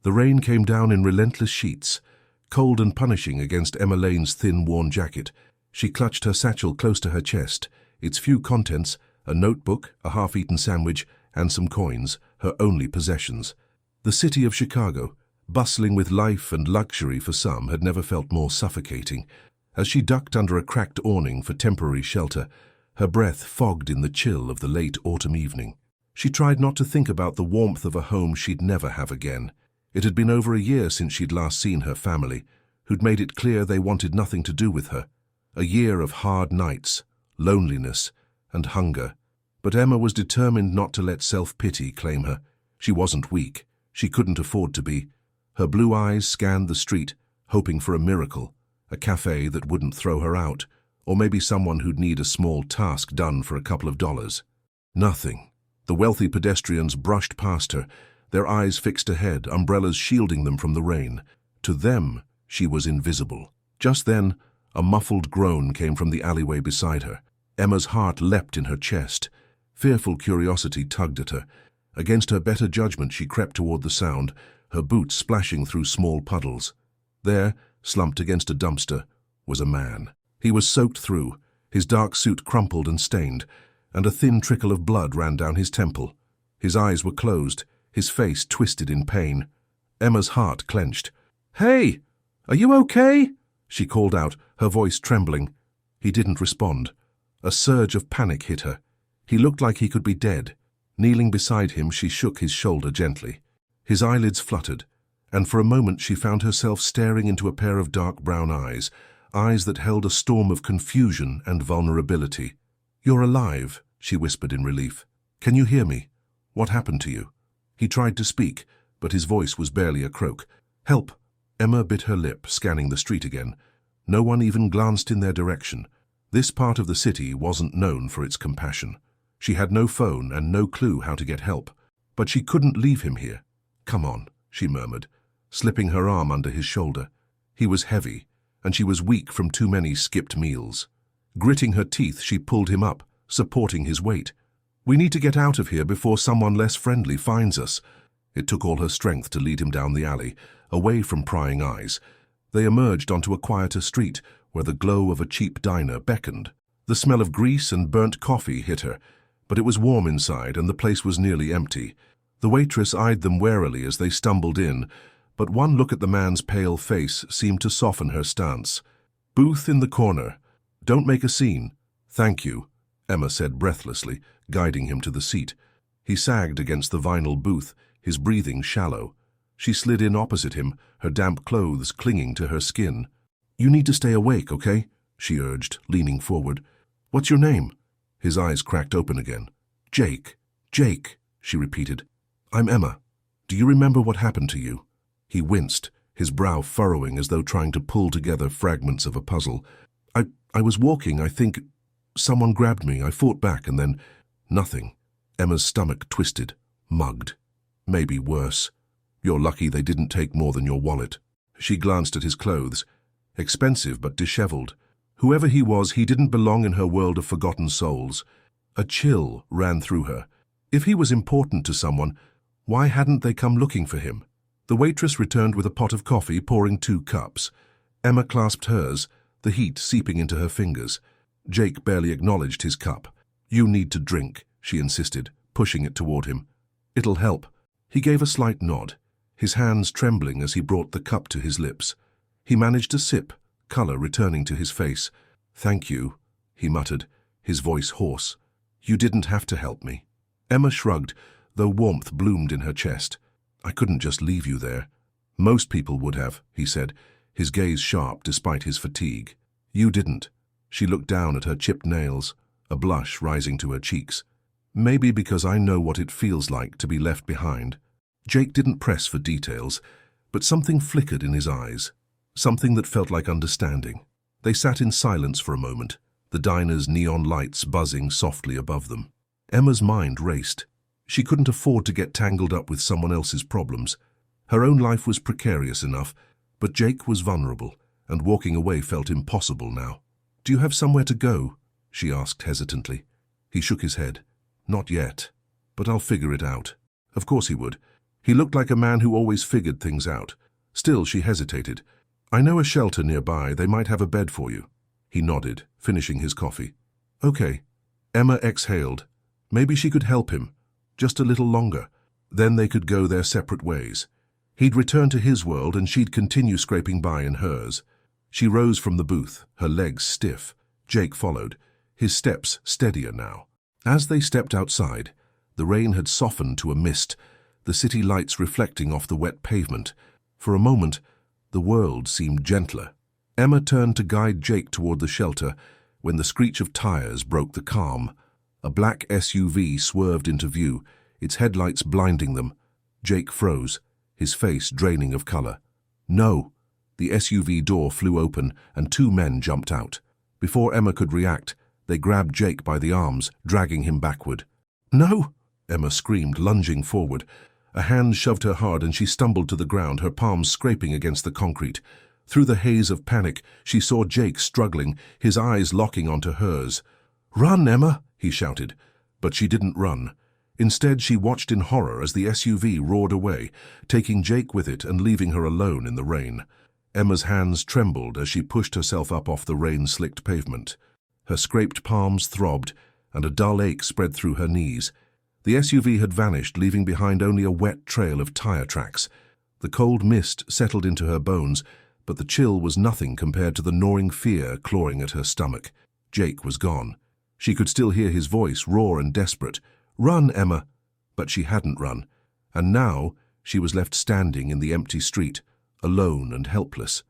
The rain came down in relentless sheets, cold and punishing against Emma Lane's thin, worn jacket. She clutched her satchel close to her chest, its few contents, a notebook, a half-eaten sandwich, and some coins, her only possessions. The city of Chicago, bustling with life and luxury for some, had never felt more suffocating. As she ducked under a cracked awning for temporary shelter, her breath fogged in the chill of the late autumn evening. She tried not to think about the warmth of a home she'd never have again. It had been over a year since she'd last seen her family, who'd made it clear they wanted nothing to do with her. A year of hard nights, loneliness, and hunger. But Emma was determined not to let self-pity claim her. She wasn't weak. She couldn't afford to be. Her blue eyes scanned the street, hoping for a miracle, a cafe that wouldn't throw her out, or maybe someone who'd need a small task done for a couple of dollars. Nothing. The wealthy pedestrians brushed past her, their eyes fixed ahead, umbrellas shielding them from the rain. To them, she was invisible. Just then, a muffled groan came from the alleyway beside her. Emma's heart leapt in her chest. Fearful curiosity tugged at her. Against her better judgment, she crept toward the sound, her boots splashing through small puddles. There, slumped against a dumpster, was a man. He was soaked through, his dark suit crumpled and stained, and a thin trickle of blood ran down his temple. His eyes were closed, his face twisted in pain. Emma's heart clenched. "Hey! Are you okay?" she called out, her voice trembling. He didn't respond. A surge of panic hit her. He looked like he could be dead. Kneeling beside him, she shook his shoulder gently. His eyelids fluttered, and for a moment she found herself staring into a pair of dark brown eyes, eyes that held a storm of confusion and vulnerability. "You're alive," she whispered in relief. "Can you hear me? What happened to you?" He tried to speak, but his voice was barely a croak. "Help!" Emma bit her lip, scanning the street again. No one even glanced in their direction. This part of the city wasn't known for its compassion. She had no phone and no clue how to get help. But she couldn't leave him here. "Come on," she murmured, slipping her arm under his shoulder. He was heavy, and she was weak from too many skipped meals. Gritting her teeth, she pulled him up, supporting his weight. "We need to get out of here before someone less friendly finds us." It took all her strength to lead him down the alley, away from prying eyes. They emerged onto a quieter street, where the glow of a cheap diner beckoned. The smell of grease and burnt coffee hit her, but it was warm inside and the place was nearly empty. The waitress eyed them warily as they stumbled in, but one look at the man's pale face seemed to soften her stance. "Booth in the corner. Don't make a scene." "Thank you," Emma said breathlessly, guiding him to the seat. He sagged against the vinyl booth, his breathing shallow. She slid in opposite him, her damp clothes clinging to her skin. "You need to stay awake, okay?" she urged, leaning forward. "What's your name?" His eyes cracked open again. "Jake. Jake," she repeated. "I'm Emma. Do you remember what happened to you?" He winced, his brow furrowing as though trying to pull together fragments of a puzzle. I was walking, I think. Someone grabbed me, I fought back, and then nothing." Emma's stomach twisted, mugged. "Maybe worse. You're lucky they didn't take more than your wallet." She glanced at his clothes. Expensive but disheveled. Whoever he was, he didn't belong in her world of forgotten souls. A chill ran through her. If he was important to someone, why hadn't they come looking for him? The waitress returned with a pot of coffee, pouring 2 cups. Emma clasped hers, the heat seeping into her fingers. Jake barely acknowledged his cup. "You need to drink," she insisted, pushing it toward him. "It'll help." He gave a slight nod, his hands trembling as he brought the cup to his lips. He managed a sip, color returning to his face. "Thank you," he muttered, his voice hoarse. "You didn't have to help me." Emma shrugged, though warmth bloomed in her chest. "I couldn't just leave you there." "Most people would have," he said, his gaze sharp despite his fatigue. "You didn't." She looked down at her chipped nails, a blush rising to her cheeks. "Maybe because I know what it feels like to be left behind." Jake didn't press for details, but something flickered in his eyes, something that felt like understanding. They sat in silence for a moment, the diner's neon lights buzzing softly above them. Emma's mind raced. She couldn't afford to get tangled up with someone else's problems. Her own life was precarious enough, but Jake was vulnerable, and walking away felt impossible now. "Do you have somewhere to go?" she asked hesitantly. He shook his head. "Not yet, but I'll figure it out." Of course he would. He looked like a man who always figured things out. Still, she hesitated. "I know a shelter nearby. They might have a bed for you." He nodded, finishing his coffee. "Okay." Emma exhaled. Maybe she could help him. Just a little longer. Then they could go their separate ways. He'd return to his world and she'd continue scraping by in hers. She rose from the booth, her legs stiff. Jake followed, his steps steadier now. As they stepped outside, the rain had softened to a mist, the city lights reflecting off the wet pavement. For a moment, the world seemed gentler. Emma turned to guide Jake toward the shelter when the screech of tires broke the calm. A black SUV swerved into view, its headlights blinding them. Jake froze, his face draining of color. "No!" The SUV door flew open and two men jumped out. Before Emma could react, they grabbed Jake by the arms, dragging him backward. "No!" Emma screamed, lunging forward. A hand shoved her hard and she stumbled to the ground, her palms scraping against the concrete. Through the haze of panic, she saw Jake struggling, his eyes locking onto hers. "Run, Emma!" he shouted. But she didn't run. Instead, she watched in horror as the SUV roared away, taking Jake with it and leaving her alone in the rain. Emma's hands trembled as she pushed herself up off the rain-slicked pavement. Her scraped palms throbbed, and a dull ache spread through her knees. The SUV had vanished, leaving behind only a wet trail of tire tracks. The cold mist settled into her bones, but the chill was nothing compared to the gnawing fear clawing at her stomach. Jake was gone. She could still hear his voice, raw and desperate. "Run, Emma!" But she hadn't run, and now she was left standing in the empty street, alone and helpless.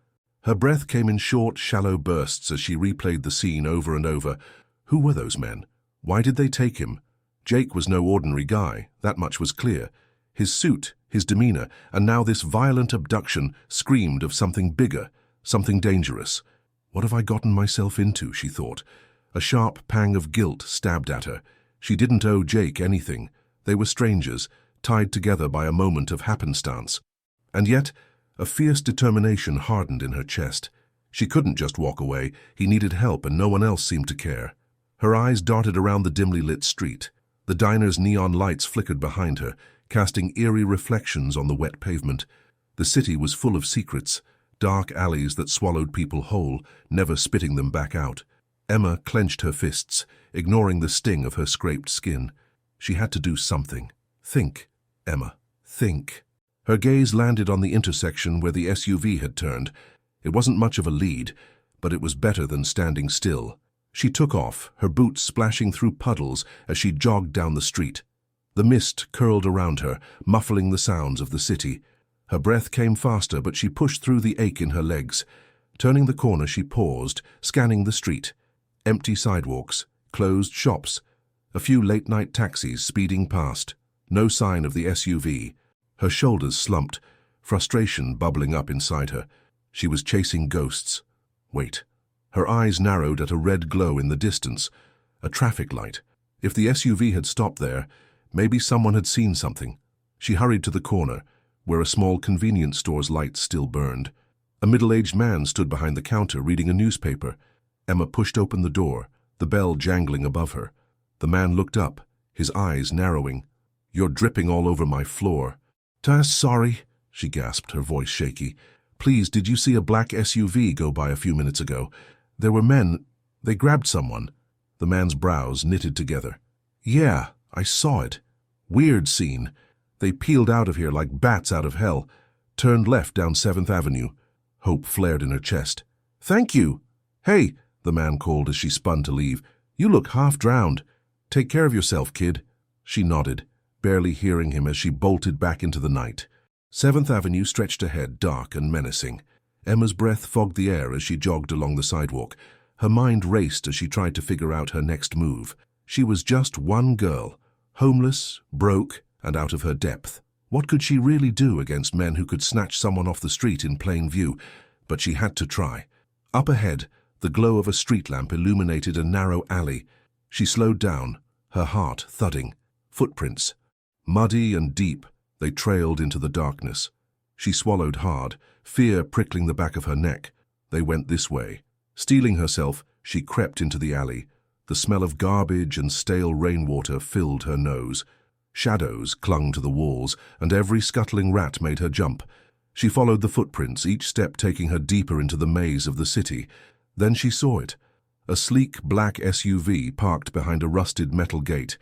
Her breath came in short, shallow bursts as she replayed the scene over and over. Who were those men? Why did they take him? Jake was no ordinary guy, that much was clear. His suit, his demeanor, and now this violent abduction screamed of something bigger, something dangerous. What have I gotten myself into, she thought. A sharp pang of guilt stabbed at her. She didn't owe Jake anything. They were strangers, tied together by a moment of happenstance. And yet, a fierce determination hardened in her chest. She couldn't just walk away. He needed help, and no one else seemed to care. Her eyes darted around the dimly lit street. The diner's neon lights flickered behind her, casting eerie reflections on the wet pavement. The city was full of secrets, dark alleys that swallowed people whole, never spitting them back out. Emma clenched her fists, ignoring the sting of her scraped skin. She had to do something. Think, Emma, think. Her gaze landed on the intersection where the SUV had turned. It wasn't much of a lead, but it was better than standing still. She took off, her boots splashing through puddles as she jogged down the street. The mist curled around her, muffling the sounds of the city. Her breath came faster, but she pushed through the ache in her legs. Turning the corner, she paused, scanning the street. Empty sidewalks, closed shops, a few late-night taxis speeding past. No sign of the SUV. Her shoulders slumped, frustration bubbling up inside her. She was chasing ghosts. Wait. Her eyes narrowed at a red glow in the distance. A traffic light. If the SUV had stopped there, maybe someone had seen something. She hurried to the corner, where a small convenience store's lights still burned. A middle-aged man stood behind the counter reading a newspaper. Emma pushed open the door, the bell jangling above her. The man looked up, his eyes narrowing. "You're dripping all over my floor." Sorry," she gasped, her voice shaky. "Please, did you see a black SUV go by a few minutes ago? There were men. They grabbed someone." The man's brows knitted together. "Yeah, I saw it. Weird scene. They peeled out of here like bats out of hell. Turned left down 7th Avenue. Hope flared in her chest. "Thank you." "Hey," the man called as she spun to leave. "You look half drowned. Take care of yourself, kid." She nodded, barely hearing him as she bolted back into the night. 7th Avenue stretched ahead, dark and menacing. Emma's breath fogged the air as she jogged along the sidewalk. Her mind raced as she tried to figure out her next move. She was just one girl, homeless, broke, and out of her depth. What could she really do against men who could snatch someone off the street in plain view? But she had to try. Up ahead, the glow of a street lamp illuminated a narrow alley. She slowed down, her heart thudding. Footprints. Muddy and deep, they trailed into the darkness. She swallowed hard, fear prickling the back of her neck. They went this way. Steeling herself, she crept into the alley. The smell of garbage and stale rainwater filled her nose. Shadows clung to the walls, and every scuttling rat made her jump. She followed the footprints, each step taking her deeper into the maze of the city. Then she saw it. A sleek black SUV parked behind a rusted metal gate.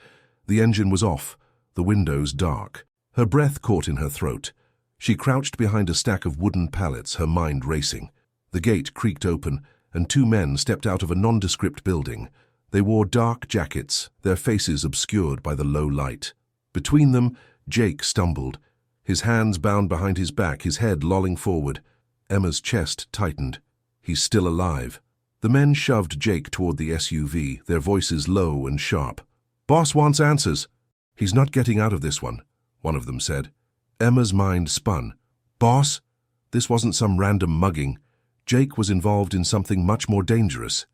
The engine was off, the windows dark. Her breath caught in her throat. She crouched behind a stack of wooden pallets, her mind racing. The gate creaked open, and two men stepped out of a nondescript building. They wore dark jackets, their faces obscured by the low light. Between them, Jake stumbled, his hands bound behind his back, his head lolling forward. Emma's chest tightened. He's still alive. The men shoved Jake toward the SUV, their voices low and sharp. "Boss wants answers." "He's not getting out of this one of them said. Emma's mind spun. Boss? This wasn't some random mugging. Jake was involved in something much more dangerous.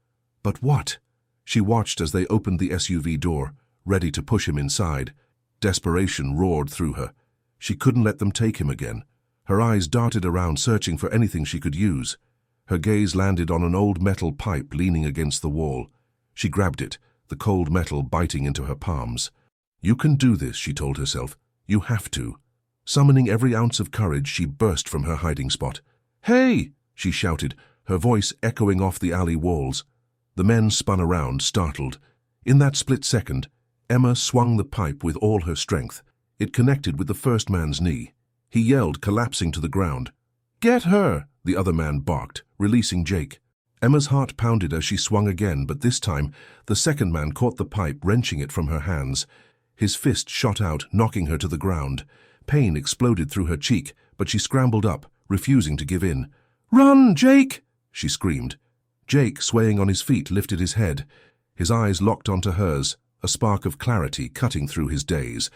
But what? She watched as they opened the SUV door, ready to push him inside. Desperation roared through her. She couldn't let them take him again. Her eyes darted around, searching for anything she could use. Her gaze landed on an old metal pipe leaning against the wall. She grabbed it, the cold metal biting into her palms. "You can do this," she told herself. "You have to." Summoning every ounce of courage, she burst from her hiding spot. "Hey!" she shouted, her voice echoing off the alley walls. The men spun around, startled. In that split second, Emma swung the pipe with all her strength. It connected with the first man's knee. He yelled, collapsing to the ground. "Get her!" the other man barked, releasing Jake. Emma's heart pounded as she swung again, but this time, the second man caught the pipe, wrenching it from her hands. His fist shot out, knocking her to the ground. Pain exploded through her cheek, but she scrambled up, refusing to give in. "Run, Jake!" she screamed. Jake, swaying on his feet, lifted his head. His eyes locked onto hers, a spark of clarity cutting through his daze.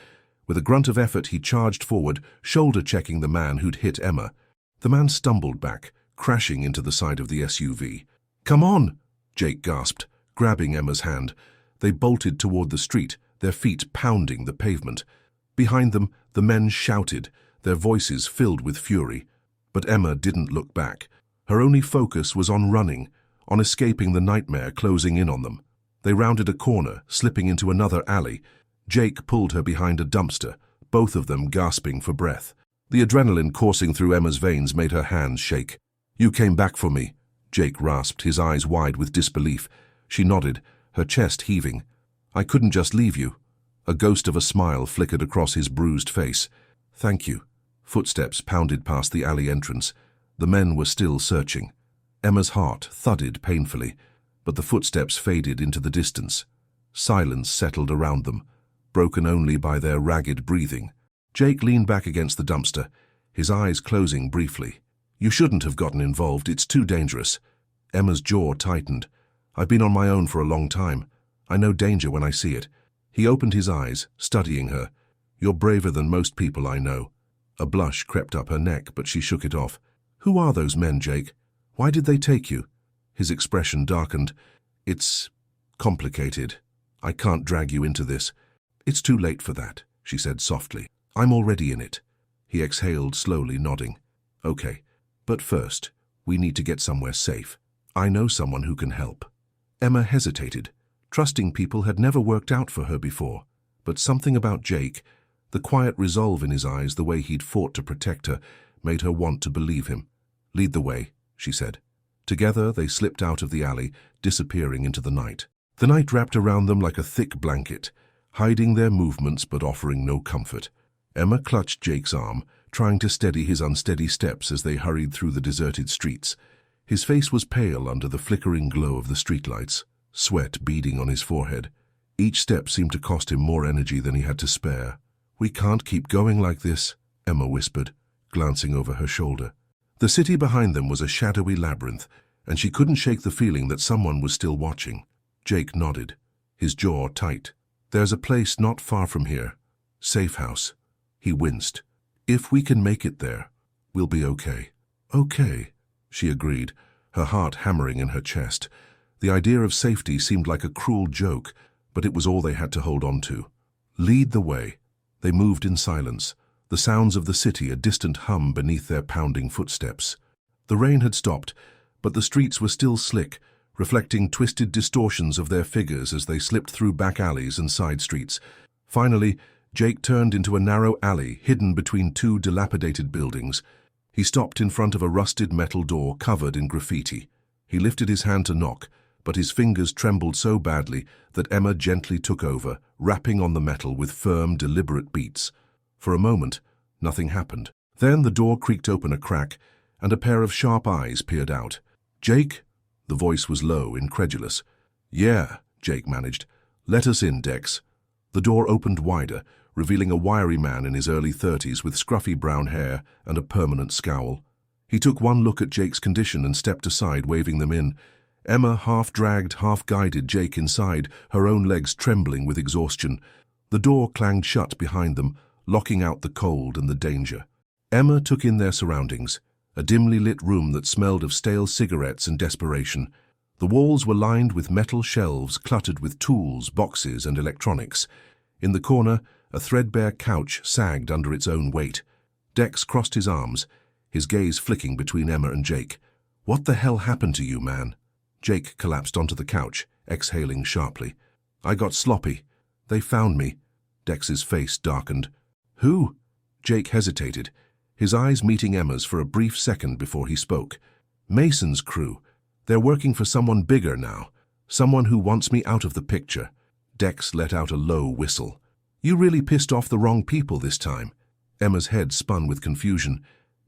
With a grunt of effort, he charged forward, shoulder-checking the man who'd hit Emma. The man stumbled back, crashing into the side of the SUV. "Come on!" Jake gasped, grabbing Emma's hand. They bolted toward the street, their feet pounding the pavement. Behind them, the men shouted, their voices filled with fury. But Emma didn't look back. Her only focus was on running, on escaping the nightmare closing in on them. They rounded a corner, slipping into another alley. Jake pulled her behind a dumpster, both of them gasping for breath. The adrenaline coursing through Emma's veins made her hands shake. "You came back for me," Jake rasped, his eyes wide with disbelief. She nodded, her chest heaving. "I couldn't just leave you." A ghost of a smile flickered across his bruised face. "Thank you." Footsteps pounded past the alley entrance. The men were still searching. Emma's heart thudded painfully, but the footsteps faded into the distance. Silence settled around them, broken only by their ragged breathing. Jake leaned back against the dumpster, his eyes closing briefly. "You shouldn't have gotten involved. It's too dangerous." Emma's jaw tightened. "I've been on my own for a long time. I know danger when I see it." He opened his eyes, studying her. "You're braver than most people I know." A blush crept up her neck, but she shook it off. "Who are those men, Jake? Why did they take you?" His expression darkened. "It's complicated. I can't drag you into this." "It's too late for that," she said softly. "I'm already in it." He exhaled slowly, nodding. "Okay, but first, we need to get somewhere safe. I know someone who can help." Emma hesitated. Trusting people had never worked out for her before, but something about Jake, the quiet resolve in his eyes, the way he'd fought to protect her, made her want to believe him. "Lead the way," she said. Together they slipped out of the alley, disappearing into the night. The night wrapped around them like a thick blanket, hiding their movements but offering no comfort. Emma clutched Jake's arm, trying to steady his unsteady steps as they hurried through the deserted streets. His face was pale under the flickering glow of the streetlights, sweat beading on his forehead. Each step seemed to cost him more energy than he had to spare. "We can't keep going like this," Emma whispered, glancing over her shoulder. The city behind them was a shadowy labyrinth, and she couldn't shake the feeling that someone was still watching. Jake nodded, his jaw tight. "There's a place not far from here. Safe house." He winced. "If we can make it there, we'll be okay." "Okay," she agreed, her heart hammering in her chest. The idea of safety seemed like a cruel joke, but it was all they had to hold on to. "Lead the way." They moved in silence, the sounds of the city a distant hum beneath their pounding footsteps. The rain had stopped, but the streets were still slick, reflecting twisted distortions of their figures as they slipped through back alleys and side streets. Finally, Jake turned into a narrow alley hidden between two dilapidated buildings. He stopped in front of a rusted metal door covered in graffiti. He lifted his hand to knock, but his fingers trembled so badly that Emma gently took over, rapping on the metal with firm, deliberate beats. For a moment, nothing happened. Then the door creaked open a crack, and a pair of sharp eyes peered out. "Jake?" The voice was low, incredulous. "Yeah," Jake managed. "Let us in, Dex." The door opened wider, revealing a wiry man in his early 30s with scruffy brown hair and a permanent scowl. He took one look at Jake's condition and stepped aside, waving them in. Emma half-dragged, half-guided Jake inside, her own legs trembling with exhaustion. The door clanged shut behind them, locking out the cold and the danger. Emma took in their surroundings, a dimly lit room that smelled of stale cigarettes and desperation. The walls were lined with metal shelves cluttered with tools, boxes, and electronics. In the corner, a threadbare couch sagged under its own weight. Dex crossed his arms, his gaze flicking between Emma and Jake. "What the hell happened to you, man?" Jake collapsed onto the couch, exhaling sharply. "I got sloppy. They found me." Dex's face darkened. "Who?" Jake hesitated, his eyes meeting Emma's for a brief second before he spoke. "Mason's crew. They're working for someone bigger now, someone who wants me out of the picture." Dex let out a low whistle. "You really pissed off the wrong people this time." Emma's head spun with confusion.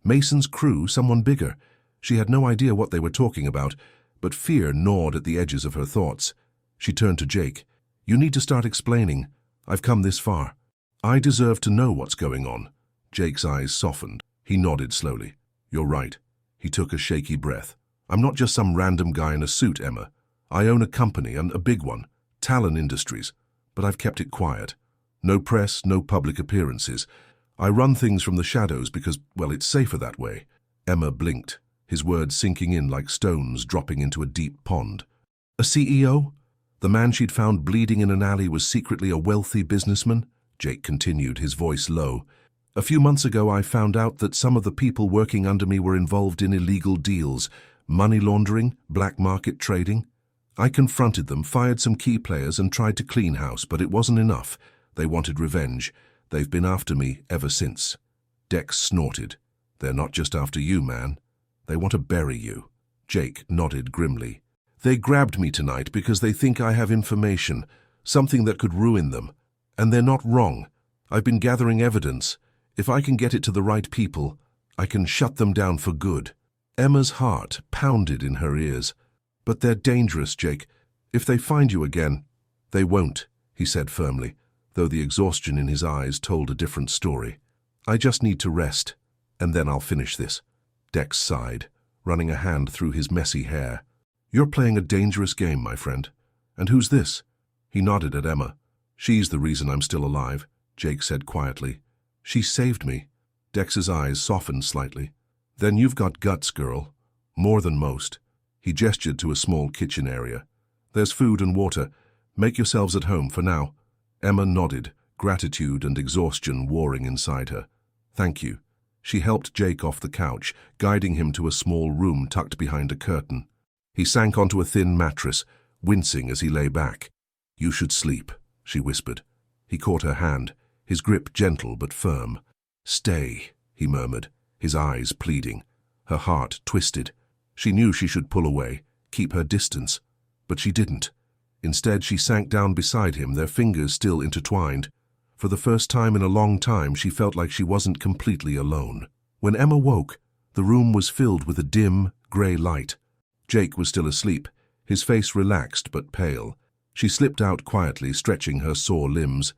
Mason's crew, someone bigger. She had no idea what they were talking about, but fear gnawed at the edges of her thoughts. She turned to Jake. "You need to start explaining. I've come this far. I deserve to know what's going on." Jake's eyes softened. He nodded slowly. "You're right." He took a shaky breath. "I'm not just some random guy in a suit, Emma. I own a company, and a big one, Talon Industries, but I've kept it quiet. No press, no public appearances. I run things from the shadows because, well, it's safer that way." Emma blinked, his words sinking in like stones dropping into a deep pond. "A CEO? The man she'd found bleeding in an alley was secretly a wealthy businessman?" Jake continued, his voice low. "A few months ago I found out that some of the people working under me were involved in illegal deals, money laundering, black market trading. I confronted them, fired some key players and tried to clean house, but it wasn't enough. They wanted revenge. They've been after me ever since." Dex snorted. "They're not just after you, man. They want to bury you." Jake nodded grimly. "They grabbed me tonight because they think I have information, something that could ruin them. And they're not wrong. I've been gathering evidence. If I can get it to the right people, I can shut them down for good." Emma's heart pounded in her ears. "But they're dangerous, Jake. If they find you again—" "They won't," he said firmly, though the exhaustion in his eyes told a different story. "I just need to rest, and then I'll finish this." Dex sighed, running a hand through his messy hair. "You're playing a dangerous game, my friend. And who's this?" He nodded at Emma. "She's the reason I'm still alive," Jake said quietly. "She saved me." Dex's eyes softened slightly. "Then you've got guts, girl. More than most." He gestured to a small kitchen area. "There's food and water. Make yourselves at home for now." Emma nodded, gratitude and exhaustion warring inside her. "Thank you." She helped Jake off the couch, guiding him to a small room tucked behind a curtain. He sank onto a thin mattress, wincing as he lay back. "You should sleep," she whispered. He caught her hand, his grip gentle but firm. "Stay," he murmured, his eyes pleading. Her heart twisted. She knew she should pull away, keep her distance, but she didn't. Instead, she sank down beside him, their fingers still intertwined. For the first time in a long time, she felt like she wasn't completely alone. When Emma woke, the room was filled with a dim, grey light. Jake was still asleep, his face relaxed but pale. She slipped out quietly, stretching her sore limbs.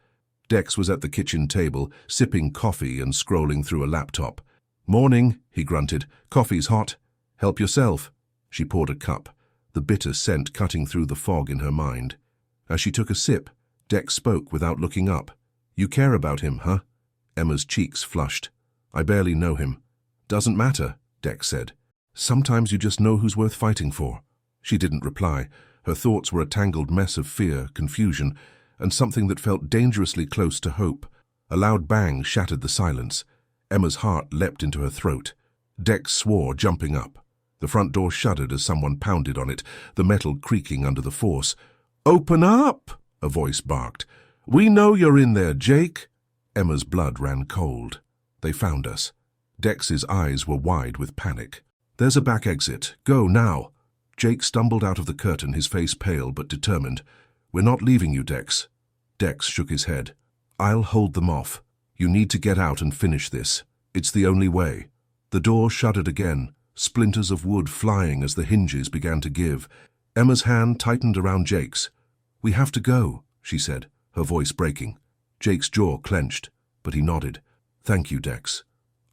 Dex was at the kitchen table, sipping coffee and scrolling through a laptop. "Morning," he grunted. "Coffee's hot. Help yourself." She poured a cup, the bitter scent cutting through the fog in her mind. As she took a sip, Dex spoke without looking up. "You care about him, huh?" Emma's cheeks flushed. "I barely know him." "Doesn't matter," Dex said. "Sometimes you just know who's worth fighting for." She didn't reply. Her thoughts were a tangled mess of fear, confusion, and something that felt dangerously close to hope. A loud bang shattered the silence. Emma's heart leapt into her throat. Dex swore, jumping up. The front door shuddered as someone pounded on it, the metal creaking under the force. "Open up!" a voice barked. "We know you're in there, Jake." Emma's blood ran cold. They found us. Dex's eyes were wide with panic. "There's a back exit. Go, now." Jake stumbled out of the curtain, his face pale but determined. "We're not leaving you, Dex." Dex shook his head. "I'll hold them off. You need to get out and finish this. It's the only way." The door shuddered again, splinters of wood flying as the hinges began to give. Emma's hand tightened around Jake's. "We have to go," she said, her voice breaking. Jake's jaw clenched, but he nodded. "Thank you, Dex.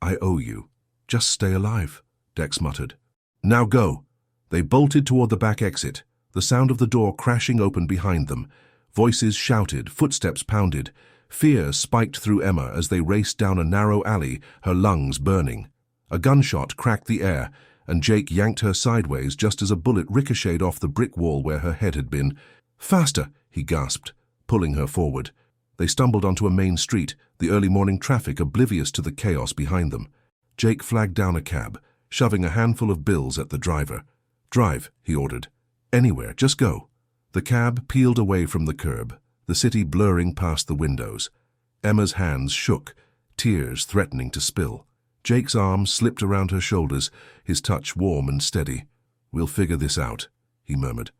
I owe you." "Just stay alive," Dex muttered. "Now go." They bolted toward the back exit, the sound of the door crashing open behind them. Voices shouted, footsteps pounded. Fear spiked through Emma as they raced down a narrow alley, her lungs burning. A gunshot cracked the air, and Jake yanked her sideways just as a bullet ricocheted off the brick wall where her head had been. "Faster!" he gasped, pulling her forward. They stumbled onto a main street, the early morning traffic oblivious to the chaos behind them. Jake flagged down a cab, shoving a handful of bills at the driver. "Drive," he ordered. "Anywhere, just go." The cab peeled away from the curb, the city blurring past the windows. Emma's hands shook, tears threatening to spill. Jake's arm slipped around her shoulders, his touch warm and steady. "We'll figure this out," he murmured.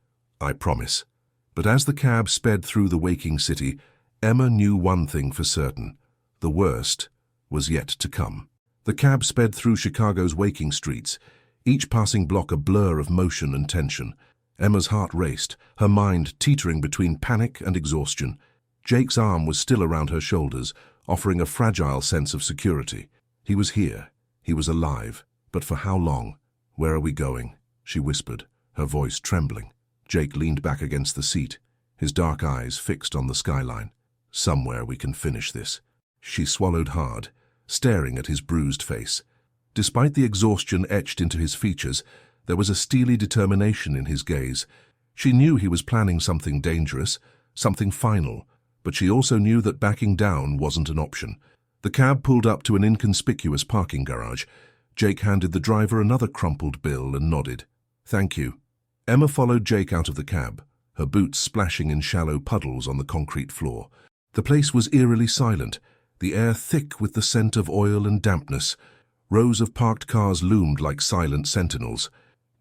"I promise." But as the cab sped through the waking city, Emma knew one thing for certain. The worst was yet to come. The cab sped through Chicago's waking streets, each passing block a blur of motion and tension. Emma's heart raced, her mind teetering between panic and exhaustion. Jake's arm was still around her shoulders, offering a fragile sense of security. He was here. He was alive. But for how long? "Where are we going?" she whispered, her voice trembling. Jake leaned back against the seat, his dark eyes fixed on the skyline. "Somewhere we can finish this." She swallowed hard, staring at his bruised face. Despite the exhaustion etched into his features, there was a steely determination in his gaze. She knew he was planning something dangerous, something final, but she also knew that backing down wasn't an option. The cab pulled up to an inconspicuous parking garage. Jake handed the driver another crumpled bill and nodded. "Thank you." Emma followed Jake out of the cab, her boots splashing in shallow puddles on the concrete floor. The place was eerily silent, the air thick with the scent of oil and dampness. Rows of parked cars loomed like silent sentinels.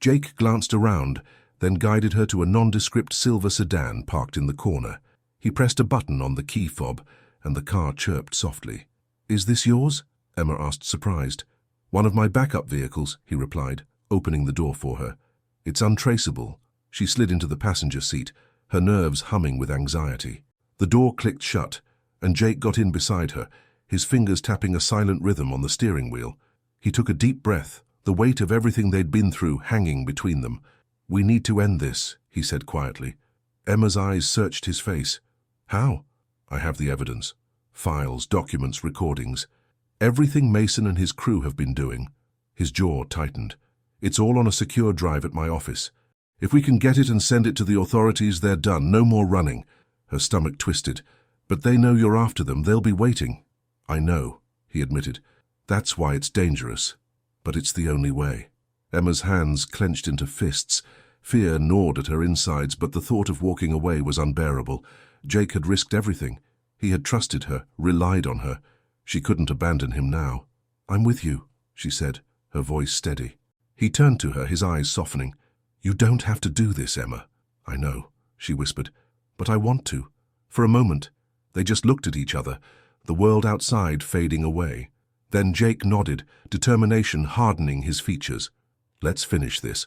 Jake glanced around, then guided her to a nondescript silver sedan parked in the corner. He pressed a button on the key fob, and the car chirped softly. "Is this yours?" Emma asked, surprised. "One of my backup vehicles," he replied, opening the door for her. "It's untraceable." She slid into the passenger seat, her nerves humming with anxiety. The door clicked shut, and Jake got in beside her, his fingers tapping a silent rhythm on the steering wheel. He took a deep breath, the weight of everything they'd been through hanging between them. "We need to end this," he said quietly. Emma's eyes searched his face. "How?" "I have the evidence. Files, documents, recordings. Everything Mason and his crew have been doing." His jaw tightened. "It's all on a secure drive at my office. If we can get it and send it to the authorities, they're done. No more running." Her stomach twisted. "But they know you're after them. They'll be waiting." "I know," he admitted. "That's why it's dangerous. But it's the only way." Emma's hands clenched into fists. Fear gnawed at her insides, but the thought of walking away was unbearable. Jake had risked everything. He had trusted her, relied on her. She couldn't abandon him now. "I'm with you," she said, her voice steady. He turned to her, his eyes softening. "You don't have to do this, Emma." "I know," she whispered. "But I want to." For a moment, they just looked at each other, the world outside fading away. Then Jake nodded, determination hardening his features. "Let's finish this."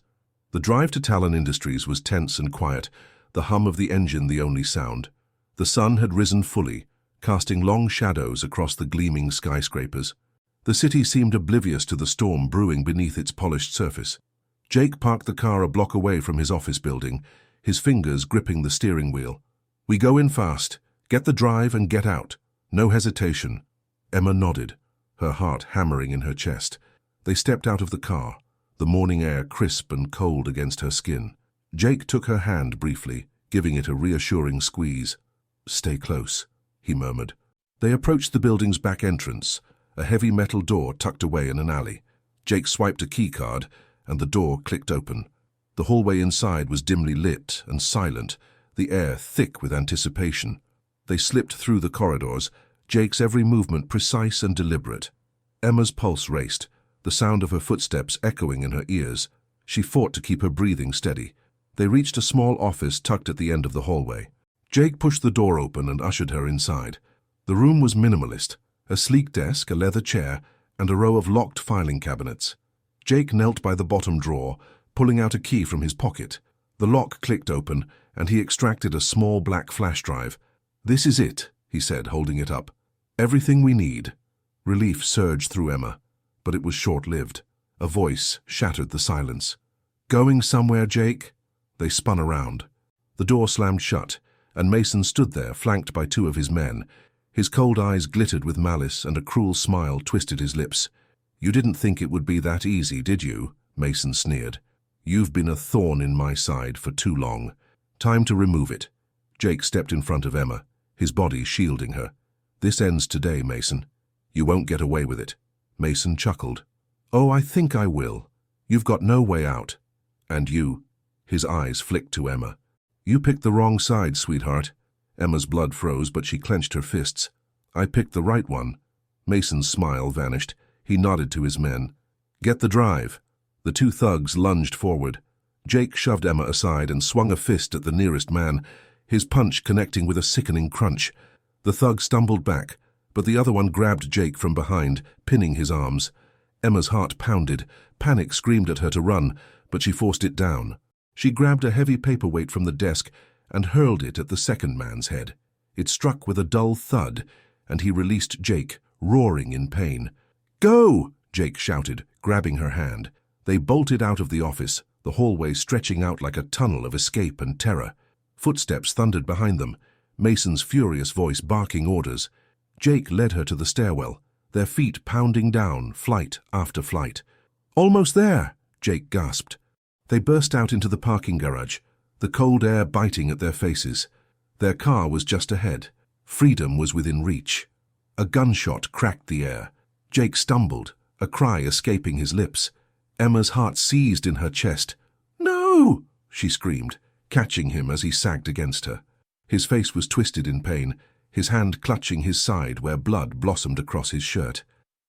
The drive to Talon Industries was tense and quiet, the hum of the engine the only sound. The sun had risen fully, casting long shadows across the gleaming skyscrapers. The city seemed oblivious to the storm brewing beneath its polished surface. Jake parked the car a block away from his office building, his fingers gripping the steering wheel. "We go in fast. Get the drive and get out. No hesitation." Emma nodded, her heart hammering in her chest. They stepped out of the car, the morning air crisp and cold against her skin. Jake took her hand briefly, giving it a reassuring squeeze. "Stay close," he murmured. They approached the building's back entrance, a heavy metal door tucked away in an alley. Jake swiped a key card, and the door clicked open. The hallway inside was dimly lit and silent, the air thick with anticipation. They slipped through the corridors, Jake's every movement precise and deliberate. Emma's pulse raced, the sound of her footsteps echoing in her ears. She fought to keep her breathing steady. They reached a small office tucked at the end of the hallway. Jake pushed the door open and ushered her inside. The room was minimalist, a sleek desk, a leather chair, and a row of locked filing cabinets. Jake knelt by the bottom drawer, pulling out a key from his pocket. The lock clicked open, and he extracted a small black flash drive. "This is it," he said, holding it up. "Everything we need." Relief surged through Emma, but it was short-lived. A voice shattered the silence. "Going somewhere, Jake?" They spun around. The door slammed shut, and Mason stood there, flanked by two of his men. His cold eyes glittered with malice, and a cruel smile twisted his lips. "You didn't think it would be that easy, did you?" Mason sneered. "You've been a thorn in my side for too long. Time to remove it." Jake stepped in front of Emma, his body shielding her. "This ends today, Mason. You won't get away with it." Mason chuckled. "Oh, I think I will. You've got no way out. And you." His eyes flicked to Emma. "You picked the wrong side, sweetheart." Emma's blood froze, but she clenched her fists. "I picked the right one." Mason's smile vanished. He nodded to his men. "Get the drive." The two thugs lunged forward. Jake shoved Emma aside and swung a fist at the nearest man, his punch connecting with a sickening crunch. The thug stumbled back, but the other one grabbed Jake from behind, pinning his arms. Emma's heart pounded. Panic screamed at her to run, but she forced it down. She grabbed a heavy paperweight from the desk and hurled it at the second man's head. It struck with a dull thud, and he released Jake, roaring in pain. "Go!" Jake shouted, grabbing her hand. They bolted out of the office, the hallway stretching out like a tunnel of escape and terror. Footsteps thundered behind them, Mason's furious voice barking orders. Jake led her to the stairwell, their feet pounding down, flight after flight. "Almost there!" Jake gasped. They burst out into the parking garage, the cold air biting at their faces. Their car was just ahead. Freedom was within reach. A gunshot cracked the air. Jake stumbled, a cry escaping his lips. Emma's heart seized in her chest. "No!" she screamed, catching him as he sagged against her. His face was twisted in pain, his hand clutching his side where blood blossomed across his shirt.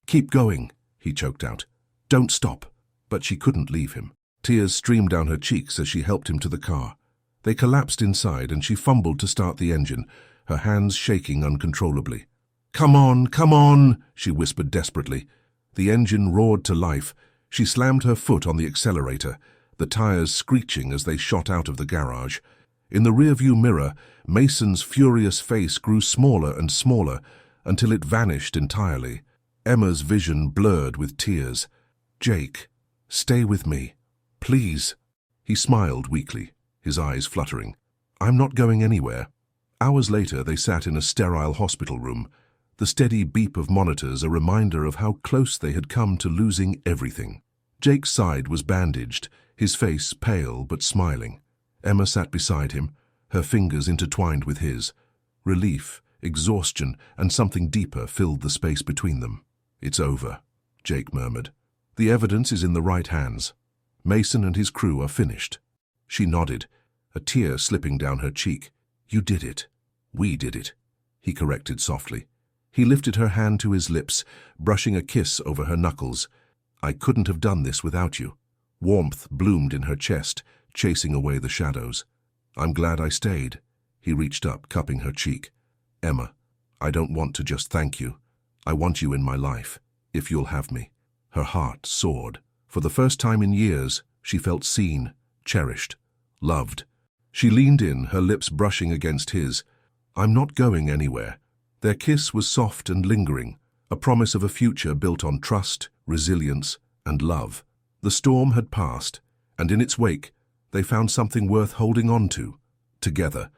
"Keep going," he choked out. "Don't stop." But she couldn't leave him. Tears streamed down her cheeks as she helped him to the car. They collapsed inside and she fumbled to start the engine, her hands shaking uncontrollably. Come on," she whispered desperately. The engine roared to life. She slammed her foot on the accelerator, the tires screeching as they shot out of the garage. In the rearview mirror, Mason's furious face grew smaller and smaller until it vanished entirely. Emma's vision blurred with tears. "Jake, stay with me. Please." He smiled weakly, his eyes fluttering. "I'm not going anywhere." Hours later, they sat in a sterile hospital room, the steady beep of monitors a reminder of how close they had come to losing everything. Jake's side was bandaged, his face pale but smiling. Emma sat beside him, her fingers intertwined with his. Relief, exhaustion, and something deeper filled the space between them. "It's over," Jake murmured. "The evidence is in the right hands. Mason and his crew are finished." She nodded, a tear slipping down her cheek. "You did it. We did it," he corrected softly. He lifted her hand to his lips, brushing a kiss over her knuckles. "I couldn't have done this without you." Warmth bloomed in her chest, chasing away the shadows. "I'm glad I stayed." He reached up, cupping her cheek. "Emma, I don't want to just thank you. I want you in my life, if you'll have me." Her heart soared. For the first time in years, she felt seen, cherished, loved. She leaned in, her lips brushing against his. "I'm not going anywhere." Their kiss was soft and lingering, a promise of a future built on trust, resilience, and love. The storm had passed, and in its wake, they found something worth holding on to, together.